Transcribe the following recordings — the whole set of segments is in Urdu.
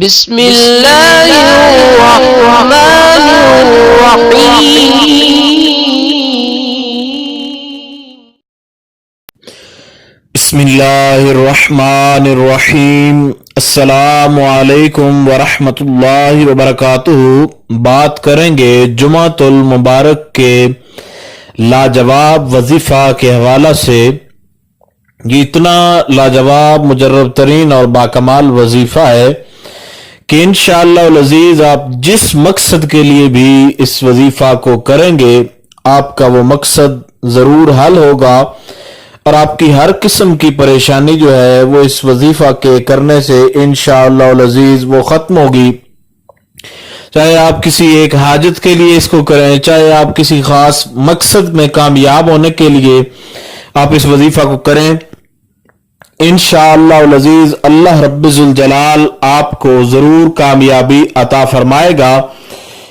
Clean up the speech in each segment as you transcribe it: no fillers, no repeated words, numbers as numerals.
بسم اللہ الرحمن الرحیم بسم اللہ الرحمن الرحیم السلام علیکم ورحمۃ اللہ وبرکاتہ۔ بات کریں گے جمعۃ المبارک کے لاجواب وظیفہ کے حوالہ سے۔ یہ اتنا لاجواب، مجرب ترین اور باکمال وظیفہ ہے کہ انشاءاللہ العزیز آپ جس مقصد کے لیے بھی اس وظیفہ کو کریں گے آپ کا وہ مقصد ضرور حل ہوگا، اور آپ کی ہر قسم کی پریشانی جو ہے وہ اس وظیفہ کے کرنے سے انشاءاللہ العزیز وہ ختم ہوگی۔ چاہے آپ کسی ایک حاجت کے لیے اس کو کریں، چاہے آپ کسی خاص مقصد میں کامیاب ہونے کے لیے آپ اس وظیفہ کو کریں، انشاءاللہ العزیز اللہ رب ذوالجلال آپ کو ضرور کامیابی عطا فرمائے گا۔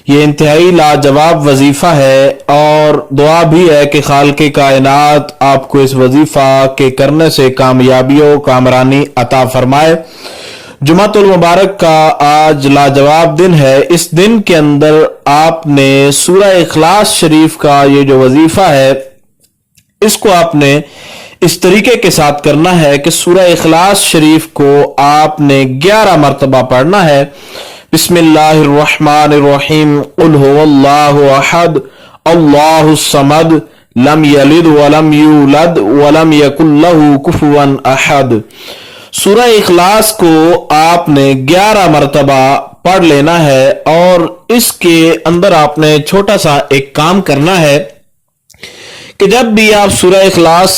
یہ انتہائی لاجواب وظیفہ ہے، اور دعا بھی ہے کہ خالق کائنات آپ کو اس وظیفہ کے کرنے سے کامیابی و کامرانی عطا فرمائے۔ جمعۃ المبارک کا آج لاجواب دن ہے۔ اس دن کے اندر آپ نے سورہ اخلاص شریف کا یہ جو وظیفہ ہے اس کو آپ نے اس طریقے کے ساتھ کرنا ہے کہ سورہ اخلاص شریف کو آپ نے 11 مرتبہ پڑھنا ہے۔ بسم اللہ الرحمن الرحیم، قل هو اللہ احد اللہ الصمد لم یلد ولم یولد ولم یکن لہ کفوا احد۔ سورہ اخلاص کو آپ نے 11 مرتبہ پڑھ لینا ہے، اور اس کے اندر آپ نے چھوٹا سا ایک کام کرنا ہے کہ جب بھی آپ سورہ اخلاص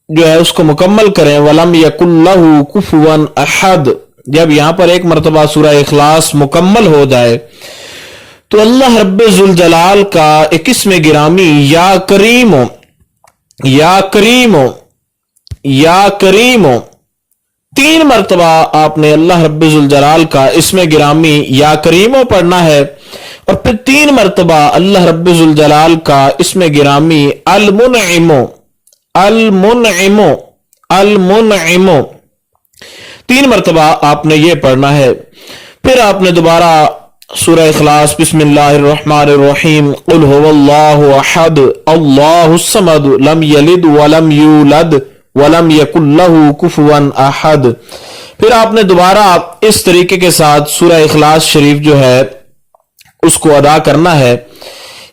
جو ہے اس کو مکمل کریں، وَلَمْ يَكُنْ لَهُ كُفُوًا أَحَدٌ، جب یہاں پر ایک مرتبہ سورہ اخلاص مکمل ہو جائے تو اللہ رب ذوالجلال کا ایک اسم گرامی یا کریم یا کریم یا کریم 3 مرتبہ آپ نے اللہ رب ذوالجلال کا اسم گرامی یا کریم پڑھنا ہے، اور پھر 3 مرتبہ اللہ رب ذوالجلال کا اسم گرامی المنعم المنعم المنعم 3 مرتبہ آپ نے یہ پڑھنا ہے۔ پھر آپ نے دوبارہ سورہ اخلاص بسم اللہ الرحمن الرحیم، قل هو اللہ احد اللہ الصمد لم یلد ولم یولد ولم یکن لہ کفوا احد، پھر آپ نے دوبارہ اس طریقے کے ساتھ سورہ اخلاص شریف جو ہے اس کو ادا کرنا ہے۔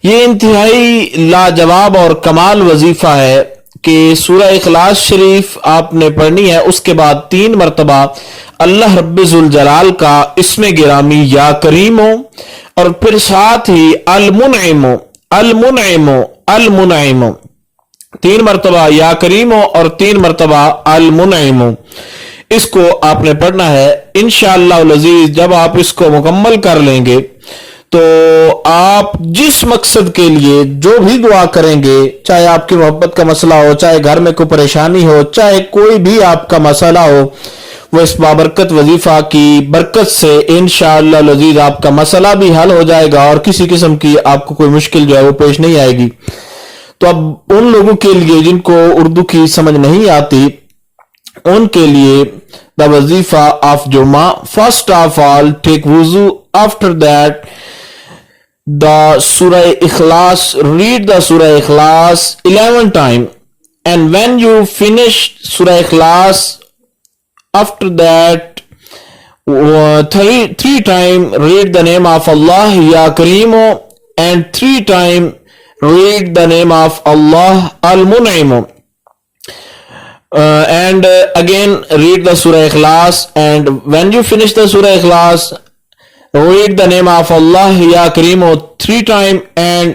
یہ انتہائی لاجواب اور کمال وظیفہ ہے کہ سورہ اخلاص شریف آپ نے پڑھنی ہے، اس کے بعد 3 مرتبہ اللہ رب ذوالجلال کا اسم گرامی یا کریم، اور پھر ساتھ ہی المنعم المنعم المنعم 3 مرتبہ یا کریم اور 3 مرتبہ المنعم، اس کو آپ نے پڑھنا ہے۔ انشاءاللہ العزیز جب آپ اس کو مکمل کر لیں گے تو آپ جس مقصد کے لیے جو بھی دعا کریں گے، چاہے آپ کی محبت کا مسئلہ ہو، چاہے گھر میں کوئی پریشانی ہو، چاہے کوئی بھی آپ کا مسئلہ ہو، وہ اس بابرکت وظیفہ کی برکت سے انشاءاللہ العزیز آپ کا مسئلہ بھی حل ہو جائے گا، اور کسی قسم کی آپ کو کوئی مشکل جو ہے وہ پیش نہیں آئے گی۔ تو اب ان لوگوں کے لیے جن کو اردو کی سمجھ نہیں آتی، ان کے لیے دا وظیفہ آف جمعہ، فرسٹ آف آل ٹیک وضو، after that the surah ikhlas, read the surah ikhlas 11 times, and when you finish surah ikhlas, after that 3 times read the name of Allah ya kareem, and 3 times read the name of Allah al-mun'im, and again read the surah ikhlas, and when you finish the surah ikhlas read the name of Allah ya kareem 3 times, and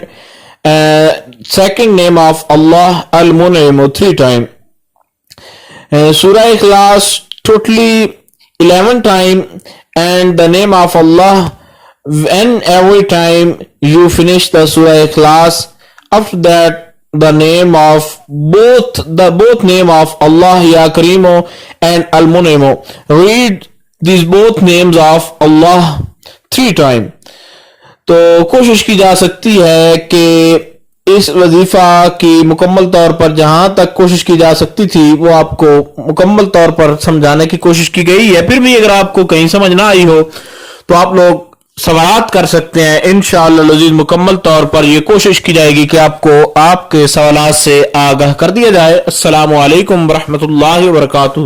second name of Allah al-mun'im 3 times. Surah Ikhlas totally 11 times, and the name of Allah when every time you finish the Surah Ikhlas. After that the name of both name of Allah ya kareem and al-mun'im, read these both names of Allah 3 times. تو کوشش کی جا سکتی ہے کہ اس وظیفہ کی مکمل طور پر جہاں تک کوشش کی جا سکتی تھی وہ آپ کو مکمل طور پر سمجھانے کی کوشش کی گئی ہے. پھر بھی اگر آپ کو کہیں سمجھ نہ آئی ہو تو آپ لوگ سوالات کر سکتے ہیں. انشاءاللہ العزیز مکمل طور پر یہ کوشش کی جائے گی کہ آپ کو آپ کے سوالات سے آگاہ کر دیا جائے. السلام علیکم ورحمۃ اللہ وبرکاتہ.